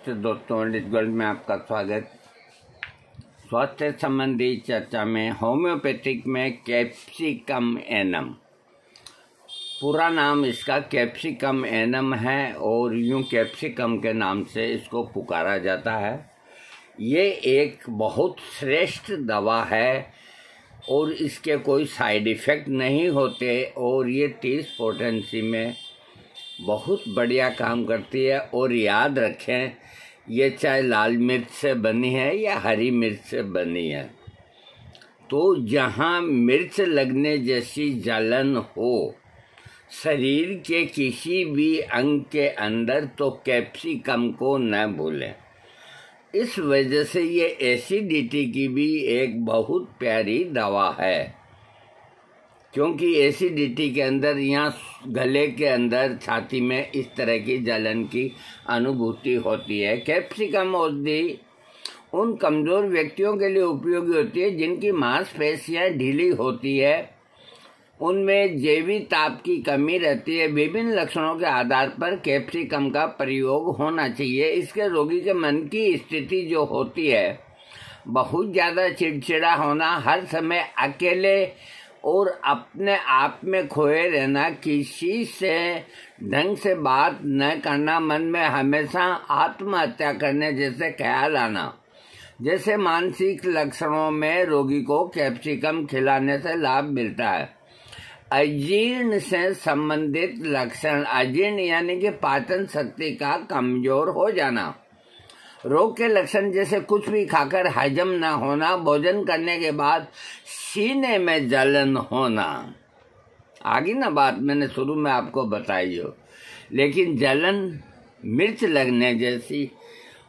नमस्ते दोस्तों, lit gold में आपका स्वागत। स्वास्थ्य संबंधी चर्चा में होम्योपैथिक में कैप्सिकम एनम, पूरा नाम इसका कैप्सिकम एनम है और यूं कैप्सिकम के नाम से इसको पुकारा जाता है। ये एक बहुत श्रेष्ठ दवा है और इसके कोई साइड इफ़ेक्ट नहीं होते और ये 30 पोटेंसी में बहुत बढ़िया काम करती है। और याद रखें, ये चाहे लाल मिर्च से बनी है या हरी मिर्च से बनी है, तो जहाँ मिर्च लगने जैसी जलन हो शरीर के किसी भी अंग के अंदर, तो कैप्सिकम को न भूलें। इस वजह से ये एसिडिटी की भी एक बहुत प्यारी दवा है, क्योंकि एसिडिटी के अंदर यहाँ गले के अंदर छाती में इस तरह की जलन की अनुभूति होती है। कैप्सिकम औषधि उन कमज़ोर व्यक्तियों के लिए उपयोगी होती है जिनकी मांसपेशियाँ ढीली होती है, उनमें जैवी ताप की कमी रहती है। विभिन्न लक्षणों के आधार पर कैप्सिकम का प्रयोग होना चाहिए। इसके रोगी के मन की स्थिति जो होती है, बहुत ज़्यादा चिड़चिड़ा होना, हर समय अकेले और अपने आप में खोए रहना, किसी से ढंग से बात न करना, मन में हमेशा आत्महत्या करने जैसे ख्याल आना, जैसे मानसिक लक्षणों में रोगी को कैप्सिकम खिलाने से लाभ मिलता है। अजीर्ण से संबंधित लक्षण, अजीर्ण यानी कि पाचन शक्ति का कमजोर हो जाना। रोग के लक्षण जैसे कुछ भी खाकर हजम न होना, भोजन करने के बाद सीने में जलन होना। आगे ना बात मैंने शुरू में आपको बताई हो, लेकिन जलन मिर्च लगने जैसी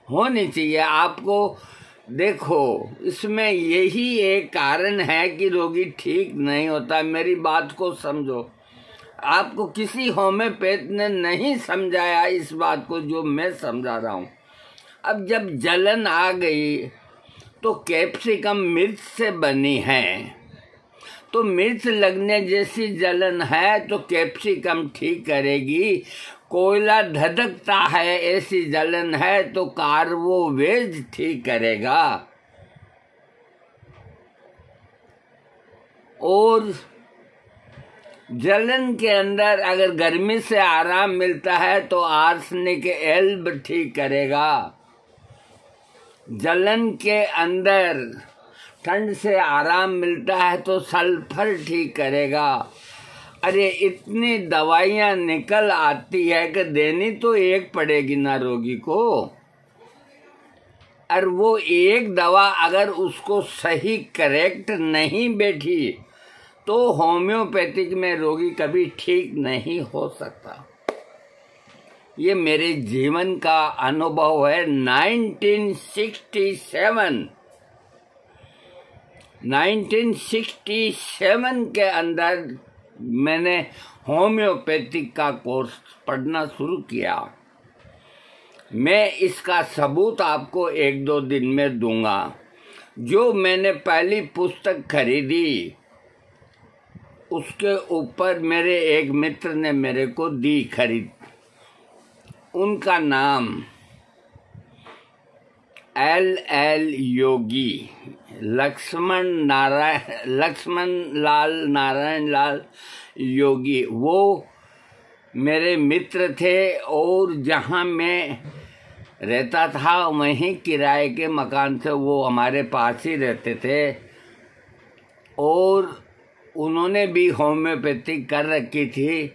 होनी चाहिए। आपको देखो, इसमें यही एक कारण है कि रोगी ठीक नहीं होता। मेरी बात को समझो। आपको किसी होम्योपैथ ने नहीं समझाया इस बात को जो मैं समझा रहा हूँ। अब जब जलन आ गई तो कैप्सिकम मिर्च से बनी है, तो मिर्च लगने जैसी जलन है तो कैप्सिकम ठीक करेगी। कोयला धधकता है ऐसी जलन है तो कार्बोवेज ठीक करेगा। और जलन के अंदर अगर गर्मी से आराम मिलता है तो आर्सेनिक एल्ब ठीक करेगा। जलन के अंदर ठंड से आराम मिलता है तो सल्फर ठीक करेगा। अरे इतनी दवाइयाँ निकल आती है कि देनी तो एक पड़ेगी ना रोगी को। और वो एक दवा अगर उसको सही करेक्ट नहीं बैठी तो होम्योपैथिक में रोगी कभी ठीक नहीं हो सकता। ये मेरे जीवन का अनुभव है। 1967 के अंदर मैंने होम्योपैथिक का कोर्स पढ़ना शुरू किया। मैं इसका सबूत आपको 1-2 दिन में दूंगा। जो मैंने पहली पुस्तक खरीदी उसके ऊपर मेरे एक मित्र ने मेरे को दी खरीद। उनका नाम LL योगी, लक्ष्मण नारायण लाल योगी, वो मेरे मित्र थे। और जहाँ मैं रहता था वहीं किराए के मकान से वो हमारे पास ही रहते थे। और उन्होंने भी होम्योपैथिक कर रखी थी।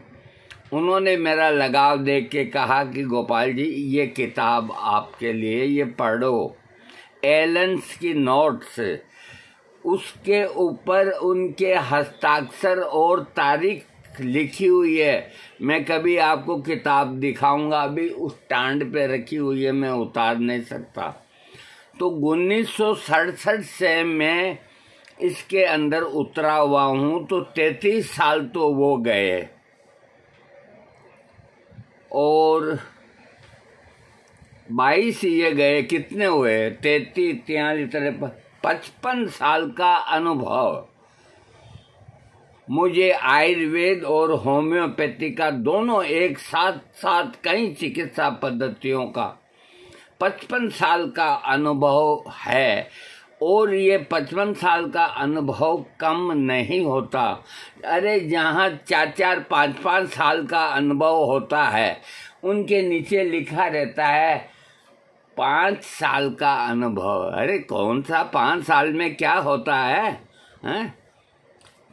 उन्होंने मेरा लगाव देख के कहा कि गोपाल जी, ये किताब आपके लिए, ये पढ़ो। एलेंस की नोट्स, उसके ऊपर उनके हस्ताक्षर और तारीख लिखी हुई है। मैं कभी आपको किताब दिखाऊंगा, अभी उस स्टैंड पे रखी हुई है, मैं उतार नहीं सकता। तो 1967 से मैं इसके अंदर उतरा हुआ हूँ, तो 33 साल तो वो गए। और 22 ये गए, कितने हुए? 33, 43, 55 साल का अनुभव मुझे आयुर्वेद और होम्योपैथी का दोनों एक साथ साथ कई चिकित्सा पद्धतियों का 55 साल का अनुभव है और ये 55 साल का अनुभव कम नहीं होता। अरे जहाँ 4-4, 5-5 साल का अनुभव होता है उनके नीचे लिखा रहता है 5 साल का अनुभव। अरे कौन सा 5 साल में क्या होता है, हैं?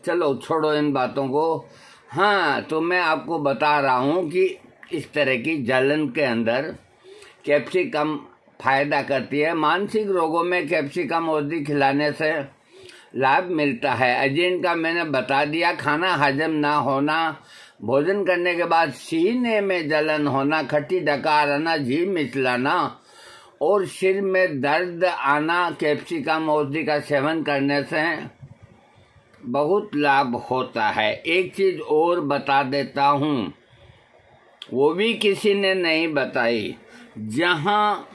चलो छोड़ो इन बातों को। हाँ, तो मैं आपको बता रहा हूँ कि इस तरह की जलन के अंदर कैप्सिकम फायदा करती है। मानसिक रोगों में कैप्सिकम औषधि खिलाने से लाभ मिलता है। अजीर्ण का मैंने बता दिया, खाना हजम ना होना, भोजन करने के बाद सीने में जलन होना, खट्टी डकार आना, जीभ मिचलाना और सिर में दर्द आना कैप्सिकम औषधि का सेवन करने से बहुत लाभ होता है। एक चीज और बता देता हूँ, वो भी किसी ने नहीं बताई। जहाँ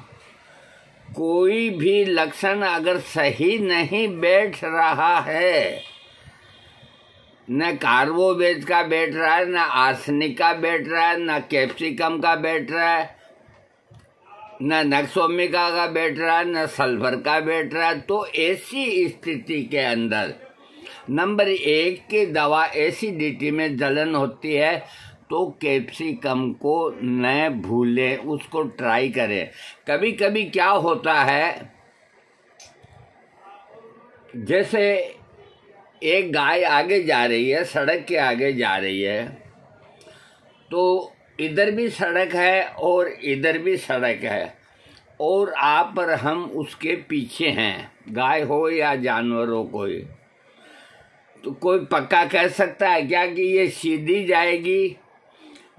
कोई भी लक्षण अगर सही नहीं बैठ रहा है, न कार्बोवेज का बैठ रहा है, न आर्सेनिक का बैठ रहा है, न कैप्सिकम का बैठ रहा है, न नक्सोमिका का बैठ रहा है, न सल्फर का बैठ रहा है, तो ऐसी स्थिति के अंदर नंबर 1 की दवा एसिडिटी में जलन होती है तो कैप्सिकम को न भूलें, उसको ट्राई करें। कभी कभी क्या होता है, जैसे एक गाय आगे जा रही है, सड़क के आगे जा रही है, तो इधर भी सड़क है और इधर भी सड़क है और आप और हम उसके पीछे हैं, गाय हो या जानवर हो कोई। तो कोई पक्का कह सकता है क्या कि ये सीधी जाएगी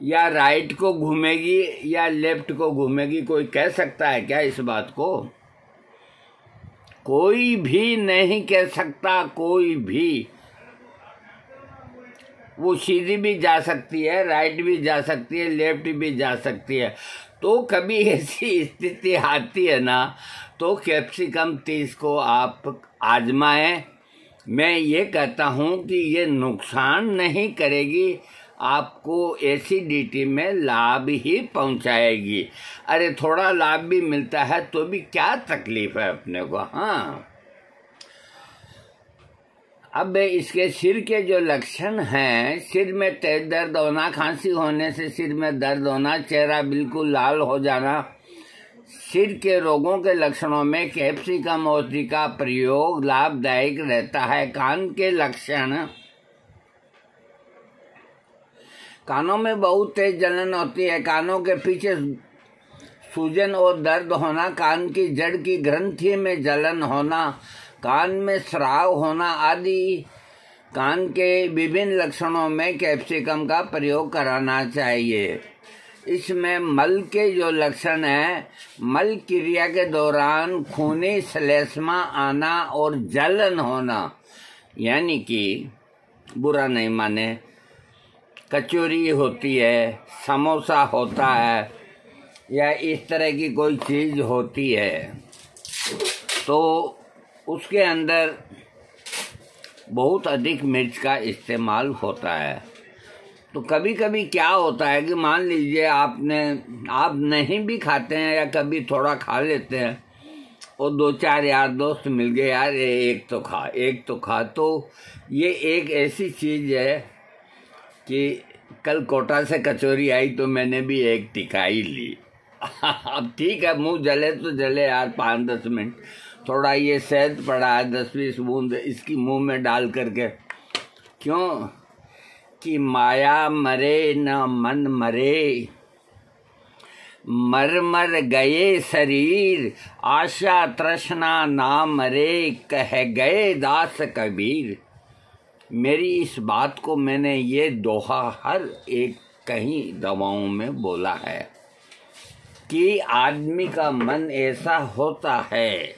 या राइट को घूमेगी या लेफ्ट को घूमेगी? कोई कह सकता है क्या इस बात को? कोई भी नहीं कह सकता, कोई भी। वो सीधी भी जा सकती है, राइट भी जा सकती है, लेफ्ट भी जा सकती है। तो कभी ऐसी स्थिति आती है ना, तो कैप्सिकम 30 को आप आजमाएं। मैं ये कहता हूँ कि ये नुकसान नहीं करेगी, आपको एसिडिटी में लाभ ही पहुंचाएगी। अरे थोड़ा लाभ भी मिलता है तो भी क्या तकलीफ है अपने को। हाँ, अब इसके सिर के जो लक्षण हैं, सिर में तेज दर्द होना, खांसी होने से सिर में दर्द होना, चेहरा बिल्कुल लाल हो जाना, सिर के रोगों के लक्षणों में कैप्सिकम औषधि का प्रयोग लाभदायक रहता है। कान के लक्षण, कानों में बहुत तेज जलन होती है, कानों के पीछे सूजन और दर्द होना, कान की जड़ की ग्रंथि में जलन होना, कान में स्राव होना आदि कान के विभिन्न लक्षणों में कैप्सिकम का प्रयोग कराना चाहिए। इसमें मल के जो लक्षण हैं, मल क्रिया के दौरान खूनी श्लेष्मा आना और जलन होना, यानी कि बुरा नहीं माने, कचौरी होती है, समोसा होता है या इस तरह की कोई चीज़ होती है, तो उसके अंदर बहुत अधिक मिर्च का इस्तेमाल होता है। तो कभी कभी क्या होता है कि मान लीजिए आप नहीं भी खाते हैं या कभी थोड़ा खा लेते हैं और 2-4 यार दोस्त मिल गए, यार एक तो खा। तो ये एक ऐसी चीज़ है कि कल कोटा से कचौरी आई तो मैंने भी एक टिकाई ली। अब ठीक है, मुंह जले तो जले यार, 5-10 मिनट थोड़ा ये शहद पड़ा है 10-20 बूंद इसकी मुंह में डाल करके, क्यों कि माया मरे न मन मरे, मर मर गए शरीर, आशा तृष्णा ना मरे, कह गए दास कबीर। मेरी इस बात को मैंने ये दोहा हर एक कहीं दवाओं में बोला है कि आदमी का मन ऐसा होता है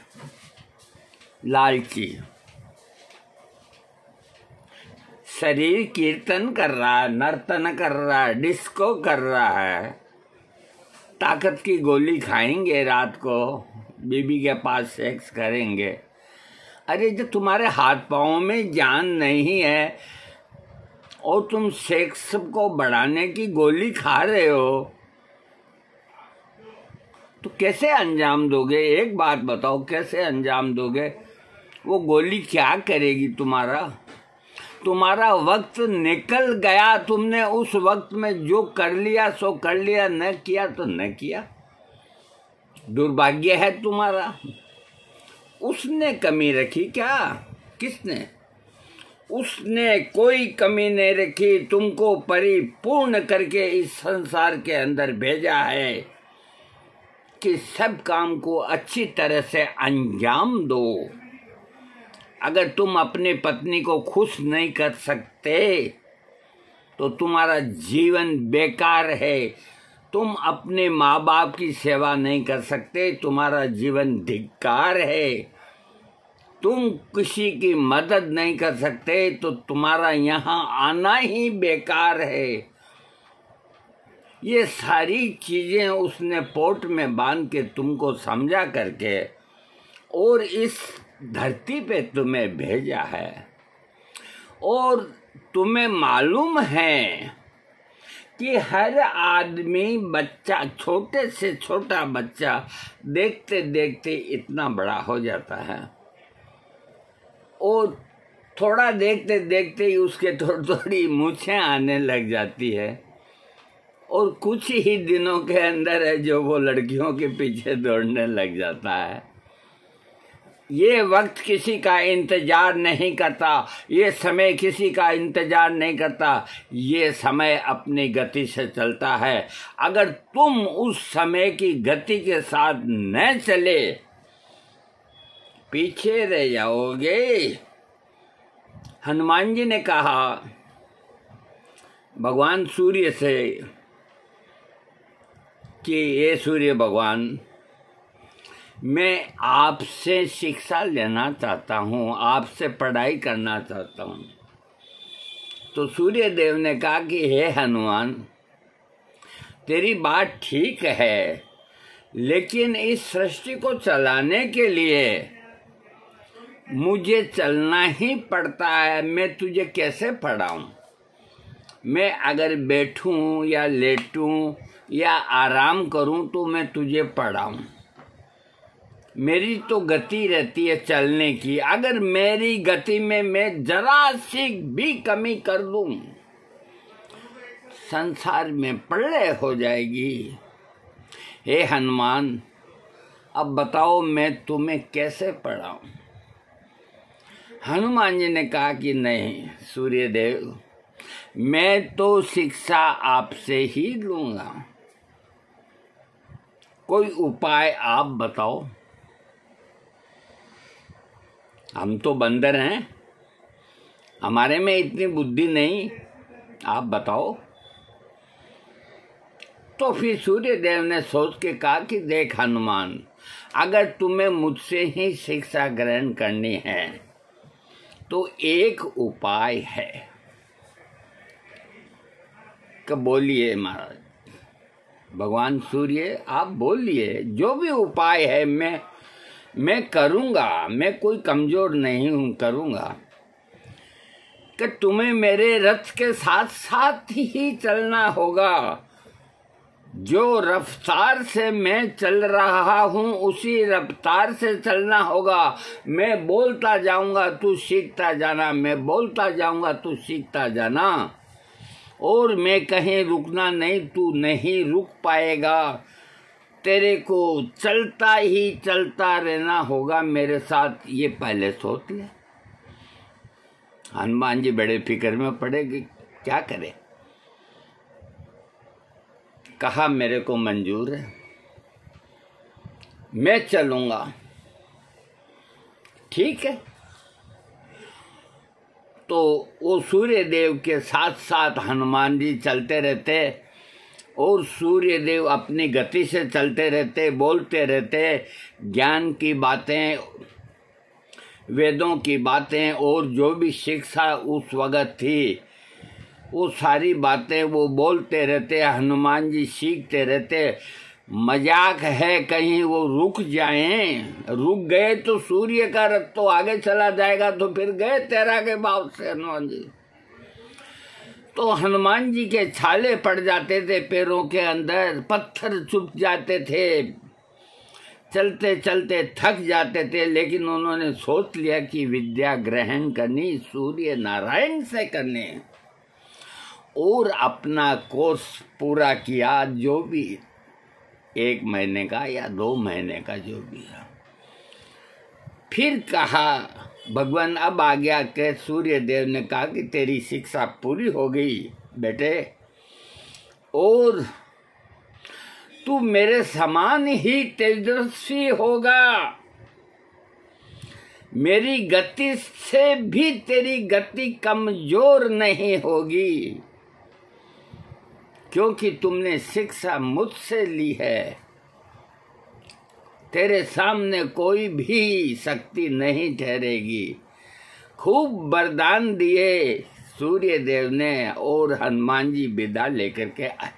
लालची, शरीर कीर्तन कर रहा है, नर्तन कर रहा है, डिस्को कर रहा है, ताकत की गोली खाएंगे, रात को बीबी के पास सेक्स करेंगे। अरे जब तुम्हारे हाथ पाँव में जान नहीं है और तुम सेक्स को बढ़ाने की गोली खा रहे हो, तो कैसे अंजाम दोगे? एक बात बताओ, कैसे अंजाम दोगे? वो गोली क्या करेगी तुम्हारा? तुम्हारा वक्त निकल गया, तुमने उस वक्त में जो कर लिया सो कर लिया, न किया तो न किया। दुर्भाग्य है तुम्हारा। उसने कमी रखी क्या? किसने? उसने कोई कमी नहीं रखी, तुमको परिपूर्ण करके इस संसार के अंदर भेजा है कि सब काम को अच्छी तरह से अंजाम दो। अगर तुम अपनी पत्नी को खुश नहीं कर सकते तो तुम्हारा जीवन बेकार है। तुम अपने माँ बाप की सेवा नहीं कर सकते, तुम्हारा जीवन धिक्कार है। तुम किसी की मदद नहीं कर सकते तो तुम्हारा यहाँ आना ही बेकार है। ये सारी चीजें उसने पोट में बांध के तुमको समझा करके और इस धरती पे तुम्हें भेजा है। और तुम्हें मालूम है कि हर आदमी, बच्चा, छोटे से छोटा बच्चा देखते देखते इतना बड़ा हो जाता है और थोड़ा देखते देखते ही उसके थोड़ी थोड़ी मूछें आने लग जाती है और कुछ ही दिनों के अंदर है जो वो लड़कियों के पीछे दौड़ने लग जाता है। ये वक्त किसी का इंतजार नहीं करता, ये समय किसी का इंतजार नहीं करता, ये समय अपनी गति से चलता है। अगर तुम उस समय की गति के साथ न चले, पीछे रह जाओगे। हनुमान जी ने कहा भगवान सूर्य से कि ये सूर्य भगवान, मैं आपसे शिक्षा लेना चाहता हूँ, आपसे पढ़ाई करना चाहता हूँ। तो सूर्य देव ने कहा कि हे हनुमान, तेरी बात ठीक है, लेकिन इस सृष्टि को चलाने के लिए मुझे चलना ही पड़ता है। मैं तुझे कैसे पढ़ाऊं? मैं अगर बैठूं या लेटूं या आराम करूं तो मैं तुझे पढ़ाऊं। मेरी तो गति रहती है चलने की। अगर मेरी गति में मैं जरा सी भी कमी कर दूं, संसार में प्रलय हो जाएगी। हे हनुमान, अब बताओ मैं तुम्हें कैसे पढ़ाऊं? हनुमान जी ने कहा कि नहीं सूर्यदेव, मैं तो शिक्षा आपसे ही लूंगा। कोई उपाय आप बताओ। हम तो बंदर हैं, हमारे में इतनी बुद्धि नहीं, आप बताओ। तो फिर सूर्यदेव ने सोच के कहा कि देख हनुमान, अगर तुम्हें मुझसे ही शिक्षा ग्रहण करनी है तो एक उपाय है। कि बोलिए महाराज। भगवान सूर्य आप बोलिए, जो भी उपाय है मैं करूँगा, मैं कोई कमज़ोर नहीं हूँ, करूँगा। कि तुम्हें मेरे रथ के साथ साथ ही चलना होगा। जो रफ्तार से मैं चल रहा हूँ उसी रफ्तार से चलना होगा। मैं बोलता जाऊँगा तू सीखता जाना, मैं बोलता जाऊँगा तू सीखता जाना। और मैं कहीं रुकना नहीं, तू नहीं रुक पाएगा। तेरे को चलता ही चलता रहना होगा मेरे साथ, ये पहले सोच ले। हनुमान जी बड़े फिक्र में पड़े कि क्या करे। कहा मेरे को मंजूर है, मैं चलूँगा। ठीक है। तो वो सूर्य देव के साथ साथ हनुमान जी चलते रहते और सूर्य देव अपनी गति से चलते रहते, बोलते रहते, ज्ञान की बातें, वेदों की बातें और जो भी शिक्षा उस वक्त थी वो सारी बातें वो बोलते रहते। हनुमान जी सीखते रहते। मजाक है कहीं वो रुक जाएं, रुक गए तो सूर्य का रथ तो आगे चला जाएगा, तो फिर गए तेरा के भाव से हनुमान जी। तो हनुमान जी के छाले पड़ जाते थे पैरों के अंदर, पत्थर चुभ जाते थे, चलते चलते थक जाते थे, लेकिन उन्होंने सोच लिया कि विद्या ग्रहण करनी सूर्य नारायण से करनी, और अपना कोर्स पूरा किया, जो भी 1 महीने का या 2 महीने का जो भी है। फिर कहा भगवान अब आ गया कि सूर्य देव ने कहा कि तेरी शिक्षा पूरी हो गई बेटे, और तू मेरे समान ही तेजस्वी होगा। मेरी गति से भी तेरी गति कमजोर नहीं होगी, क्योंकि तुमने शिक्षा मुझसे ली है। तेरे सामने कोई भी शक्ति नहीं ठहरेगी। खूब वरदान दिए सूर्य देव ने, और हनुमान जी विदा लेकर के आए।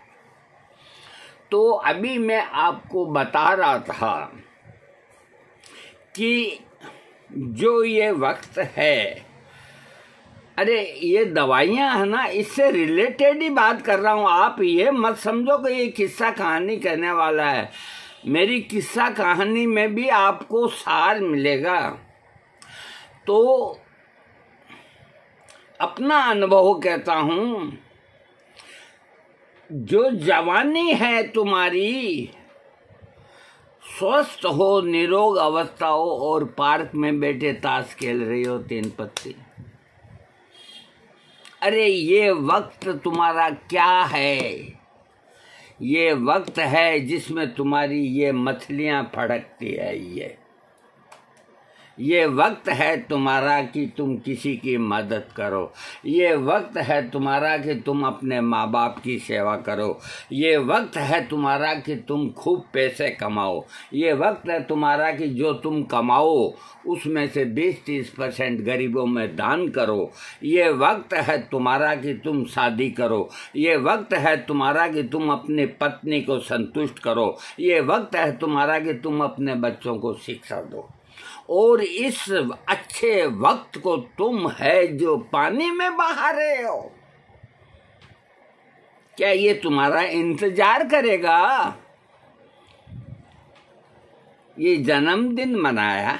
तो अभी मैं आपको बता रहा था कि जो ये वक्त है, अरे ये दवाइयाँ है ना, इससे रिलेटेड ही बात कर रहा हूँ। आप ये मत समझो कि ये किस्सा कहानी कहने वाला है। मेरी किस्सा कहानी में भी आपको सार मिलेगा। तो अपना अनुभव कहता हूँ, जो जवानी है तुम्हारी, स्वस्थ हो, निरोग अवस्था हो, और पार्क में बैठे ताश खेल रही हो 3 पत्ती, अरे ये वक्त तुम्हारा क्या है? ये वक्त है जिसमें तुम्हारी ये मछलियां फड़कती है। ये वक्त है तुम्हारा कि तुम किसी की मदद करो। ये वक्त है तुम्हारा कि तुम अपने माँ बाप की सेवा करो। ये वक्त है तुम्हारा कि तुम खूब पैसे कमाओ। ये वक्त है तुम्हारा कि जो तुम कमाओ उसमें से 20-30% गरीबों में दान करो। ये वक्त है तुम्हारा कि तुम शादी करो। ये वक्त है तुम्हारा कि तुम अपनी पत्नी को संतुष्ट करो। ये वक्त है तुम्हारा कि तुम अपने बच्चों को शिक्षा दो। और इस अच्छे वक्त को तुम है जो पानी में बहा रहे हो, क्या ये तुम्हारा इंतजार करेगा? ये जन्मदिन मनाया,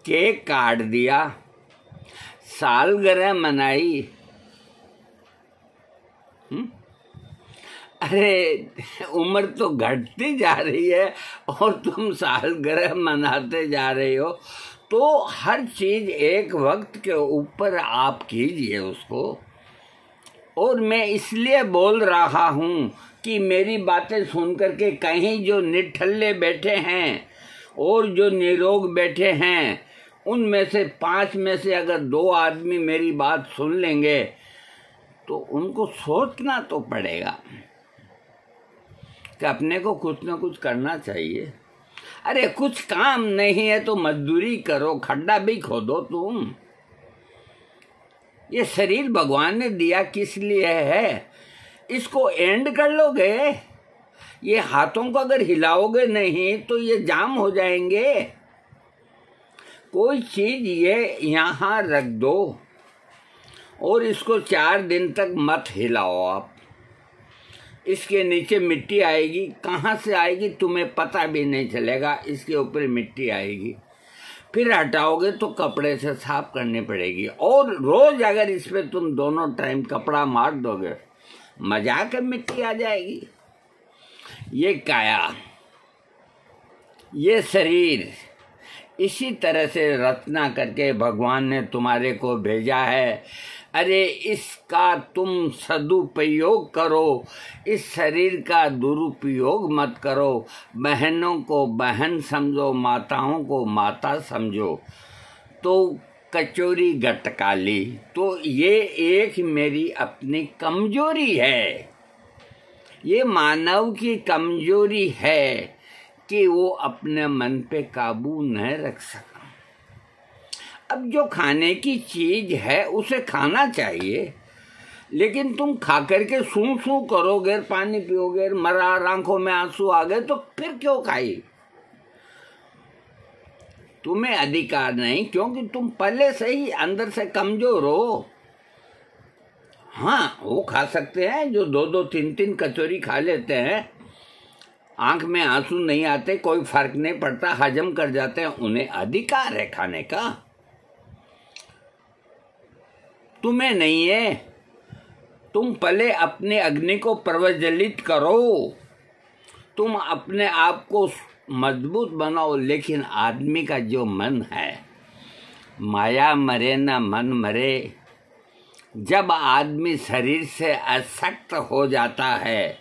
केक काट दिया, सालगिरह मनाई, अरे उम्र तो घटती जा रही है और तुम सालगिरह मनाते जा रहे हो। तो हर चीज एक वक्त के ऊपर आप कीजिए उसको। और मैं इसलिए बोल रहा हूँ कि मेरी बातें सुन करके कहीं जो निठल्ले बैठे हैं और जो निरोग बैठे हैं, उनमें से 5 में से अगर 2 आदमी मेरी बात सुन लेंगे तो उनको सोचना तो पड़ेगा कि अपने को कुछ ना कुछ करना चाहिए। अरे कुछ काम नहीं है तो मजदूरी करो, खड्डा भी खोदो तुम। ये शरीर भगवान ने दिया किस लिए है? इसको एंड कर लोगे? ये हाथों को अगर हिलाओगे नहीं तो ये जाम हो जाएंगे। कोई चीज ये यहाँ रख दो और इसको 4 दिन तक मत हिलाओ आप। इसके नीचे मिट्टी आएगी, कहाँ से आएगी तुम्हें पता भी नहीं चलेगा। इसके ऊपर मिट्टी आएगी, फिर हटाओगे तो कपड़े से साफ करनी पड़ेगी। और रोज अगर इस पे तुम दोनों टाइम कपड़ा मार दोगे, मजाक मिट्टी आ जाएगी। ये काया, ये शरीर इसी तरह से रचना करके भगवान ने तुम्हारे को भेजा है। अरे इसका तुम सदुपयोग करो, इस शरीर का दुरुपयोग मत करो। बहनों को बहन समझो, माताओं को माता समझो। तो कचोरी गटकाली, तो ये एक मेरी अपनी कमजोरी है। ये मानव की कमजोरी है कि वो अपने मन पे काबू न रख सका। अब जो खाने की चीज है उसे खाना चाहिए, लेकिन तुम खा करके सूं सूं करोगे, पानी पियोगे, मरा आंखों में आंसू आ गए तो फिर क्यों खाई? तुम्हें अधिकार नहीं, क्योंकि तुम पहले से ही अंदर से कमजोर हो। हाँ, वो खा सकते हैं जो 2-2, 3-3 कचौरी खा लेते हैं, आंख में आंसू नहीं आते, कोई फर्क नहीं पड़ता, हजम कर जाते हैं, उन्हें अधिकार है खाने का, तुम्हें नहीं है। तुम पहले अपने अग्नि को प्रज्वलित करो, तुम अपने आप को मजबूत बनाओ। लेकिन आदमी का जो मन है, माया मरे न मन मरे, जब आदमी शरीर से आसक्त हो जाता है,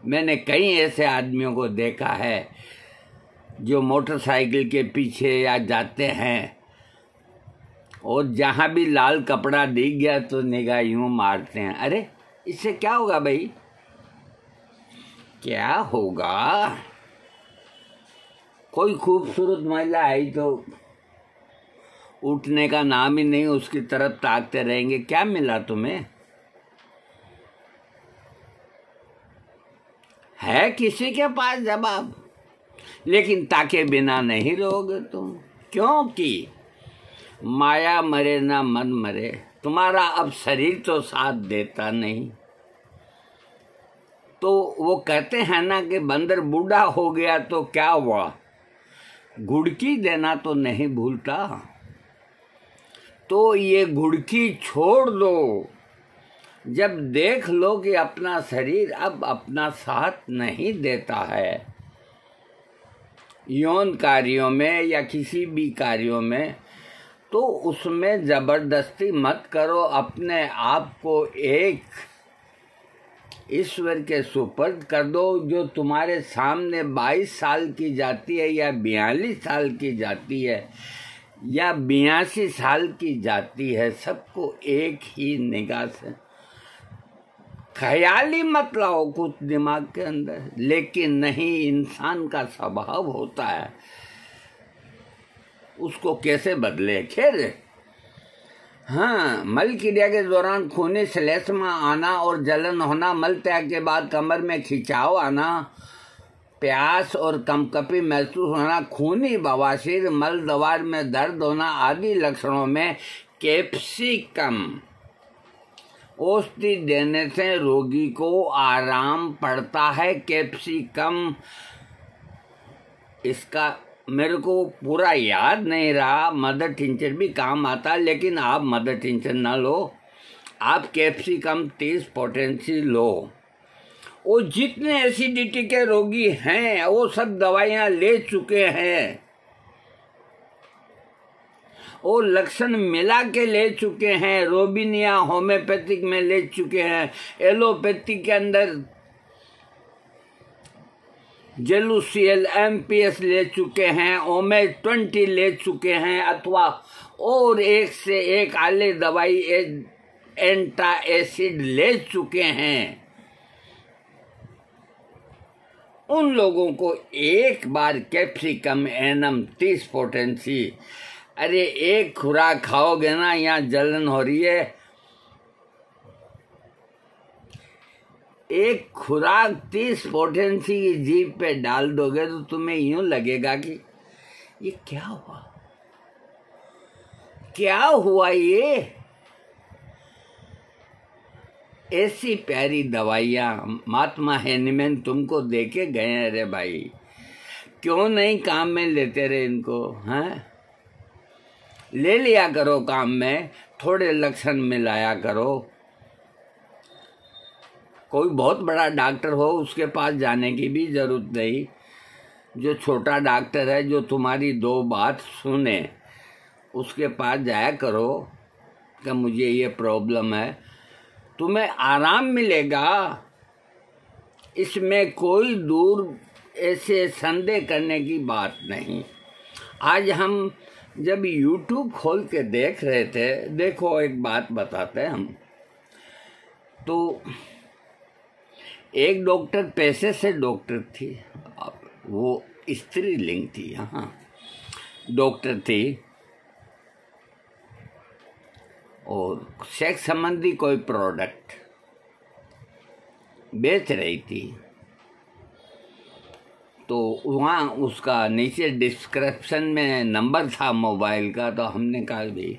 मैंने कई ऐसे आदमियों को देखा है जो मोटरसाइकिल के पीछे या जाते हैं और जहाँ भी लाल कपड़ा दिख गया तो निगाह यूं मारते हैं, अरे इससे क्या होगा भाई, क्या होगा। कोई खूबसूरत महिला आई तो उठने का नाम ही नहीं, उसकी तरफ ताकते रहेंगे, क्या मिला तुम्हें। है किसी के पास जवाब, लेकिन ताके बिना नहीं रहोगे तुम, क्योंकि माया मरे ना मन मरे, तुम्हारा अब शरीर तो साथ देता नहीं। तो वो कहते हैं ना कि बंदर बूढ़ा हो गया तो क्या हुआ, घुड़की देना तो नहीं भूलता। तो ये घुड़की छोड़ दो, जब देख लो कि अपना शरीर अब अपना साथ नहीं देता है, यौन कार्यों में या किसी भी कार्यों में, तो उसमें जबरदस्ती मत करो। अपने आप को एक ईश्वर के सुपर्द कर दो। जो तुम्हारे सामने 22 साल की जाती है या 42 साल की जाती है या 82 साल की जाती है, सबको एक ही निगाह से, ख्याल ही मत लाओ कुछ दिमाग के अंदर। लेकिन नहीं, इंसान का स्वभाव होता है, उसको कैसे बदले। खैर, हाँ, मल क्रिया के दौरान खूनी श्लेष्मा आना और जलन होना, मल त्याग के बाद कमर में खिंचाव आना, प्यास और कंपकपी महसूस होना, खूनी बवासीर, मल द्वार में दर्द होना आदि लक्षणों में कैप्सिकम औषधि देने से रोगी को आराम पड़ता है। कैप्सिकम, इसका मेरे को पूरा याद नहीं रहा, मदर टिंचर भी काम आता, लेकिन आप मदर टिंचर ना लो, आप कैप्सिकम 30 पोटेंसी लो। वो जितने एसिडिटी के रोगी हैं वो सब दवाइयाँ ले चुके हैं, वो लक्षण मिला के ले चुके हैं, रोबिनिया होम्योपैथिक में ले चुके हैं, एलोपैथिक के अंदर जेलुसियल एमपीएस ले चुके हैं, ओमे-20 ले चुके हैं, अथवा और एक से एक आले दवाई एंटा एसिड ले चुके हैं। उन लोगों को एक बार कैप्सिकम एनम 30 पोटेंसी, अरे एक खुराक खाओगे ना, यहाँ जलन हो रही है, एक खुराक 30 पोटेंसी की जीभ पे डाल दोगे तो तुम्हें यूं लगेगा कि ये क्या हुआ, क्या हुआ। ये ऐसी प्यारी दवाइयाँ महात्मा हेनीमैन तुमको देके गए हैं। अरे भाई, क्यों नहीं काम में लेते रहे इनको, हैं? ले लिया करो काम में, थोड़े लक्षण मिलाया करो। कोई बहुत बड़ा डॉक्टर हो उसके पास जाने की भी जरूरत नहीं, जो छोटा डॉक्टर है, जो तुम्हारी 2 बात सुने, उसके पास जाया करो कि मुझे ये प्रॉब्लम है, तुम्हें आराम मिलेगा। इसमें कोई दूर ऐसे संदेह करने की बात नहीं। आज हम जब YouTube खोल के देख रहे थे, देखो एक बात बताते हैं हम, तो एक डॉक्टर पैसे से डॉक्टर थी, वो स्त्रीलिंग थी, हाँ डॉक्टर थी, और सेक्स संबंधी कोई प्रोडक्ट बेच रही थी। तो वहाँ उसका नीचे डिस्क्रिप्शन में नंबर था मोबाइल का, तो हमने कहा भाई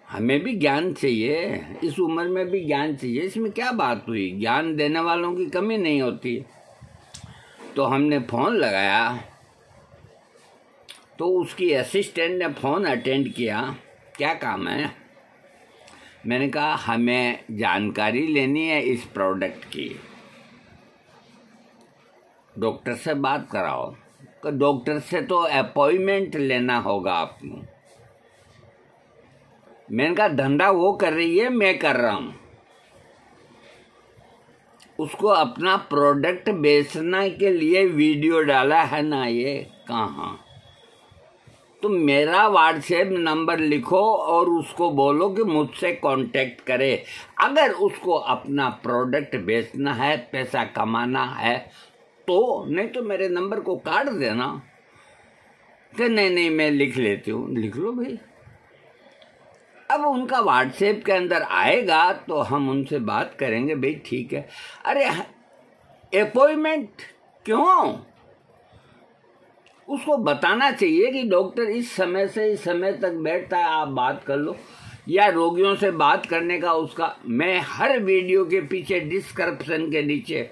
हमें भी ज्ञान चाहिए, इस उम्र में भी ज्ञान चाहिए, इसमें क्या बात हुई, ज्ञान देने वालों की कमी नहीं होती। तो हमने फ़ोन लगाया तो उसकी असिस्टेंट ने फ़ोन अटेंड किया। क्या काम है? मैंने कहा हमें जानकारी लेनी है इस प्रोडक्ट की, डॉक्टर से बात कराओ। तो डॉक्टर से तो अपॉइंटमेंट लेना होगा आपको। मैंने कहा धंधा वो कर रही है, मैं कर रहा हूँ। उसको अपना प्रोडक्ट बेचने के लिए वीडियो डाला है ना, ये कहाँ? तो मेरा व्हाट्सएप नंबर लिखो और उसको बोलो कि मुझसे कांटेक्ट करे। अगर उसको अपना प्रोडक्ट बेचना है, पैसा कमाना है तो, नहीं तो मेरे नंबर को काट देना। कि नहीं मैं लिख लेती हूँ। लिख लो भाई। अब उनका व्हाट्सएप के अंदर आएगा तो हम उनसे बात करेंगे। भाई ठीक है। अरे अपॉइंटमेंट क्यों? उसको बताना चाहिए कि डॉक्टर इस समय से इस समय तक बैठता है, आप बात कर लो। या रोगियों से बात करने का उसका, मैं हर वीडियो के पीछे डिस्क्रिप्शन के नीचे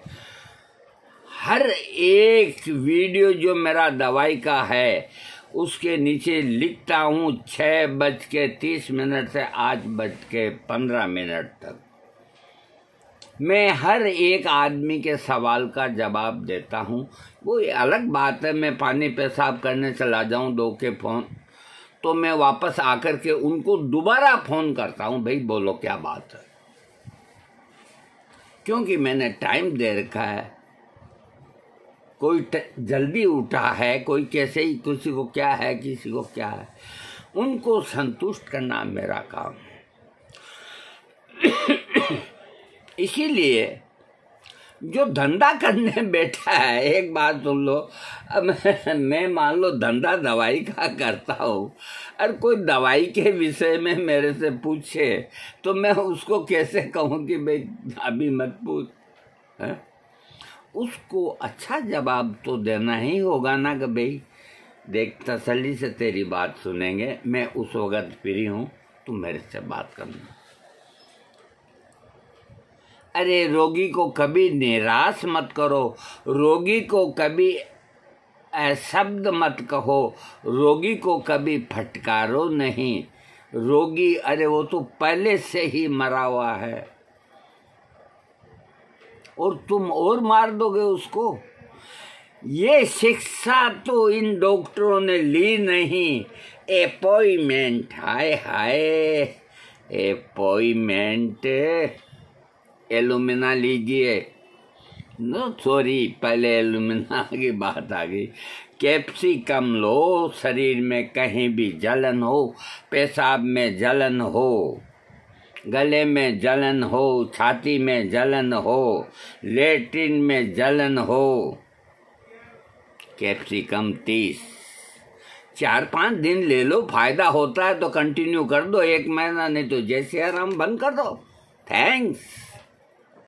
हर एक वीडियो जो मेरा दवाई का है उसके नीचे लिखता हूँ 6:30 से 8:15 तक। मैं हर एक आदमी के सवाल का जवाब देता हूँ। वो अलग बात है, मैं पानी पेशाब करने चला जाऊँ 2 के फ़ोन, तो मैं वापस आकर के उनको दोबारा फ़ोन करता हूँ, भाई बोलो क्या बात है, क्योंकि मैंने टाइम दे रखा है। कोई जल्दी उठा है, कोई कैसे ही, किसी को क्या है, किसी को क्या है, उनको संतुष्ट करना मेरा काम। इसीलिए जो धंधा करने बैठा है, एक बात सुन लो, अब मैं मान लो धंधा दवाई का करता हूँ, और कोई दवाई के विषय में मेरे से पूछे तो मैं उसको कैसे कहूँ कि भाई अभी मत पूछ है? उसको अच्छा जवाब तो देना ही होगा ना कि भाई देख तसल्ली से तेरी बात सुनेंगे, मैं उस वक्त फ्री हूँ, तुम मेरे से बात करना। अरे रोगी को कभी निराश मत करो, रोगी को कभी शब्द मत कहो, रोगी को कभी फटकारो नहीं। रोगी अरे वो तो पहले से ही मरा हुआ है और तुम और मार दोगे उसको। ये शिक्षा तो इन डॉक्टरों ने ली नहीं। अपॉइंटमेंट, हाय हाय, अपॉइंटमेंट, एलुमिना लीजिए। नो सॉरी, पहले एलुमिना की बात आ गई। कैप्सिकम लो, शरीर में कहीं भी जलन हो, पेशाब में जलन हो, गले में जलन हो, छाती में जलन हो, लेट्रिन में जलन हो, कैप्सिकम 30, 4-5 दिन ले लो, फायदा होता है तो कंटिन्यू कर दो 1 महीना, नहीं तो जैसे आराम बंद कर दो। थैंक्स।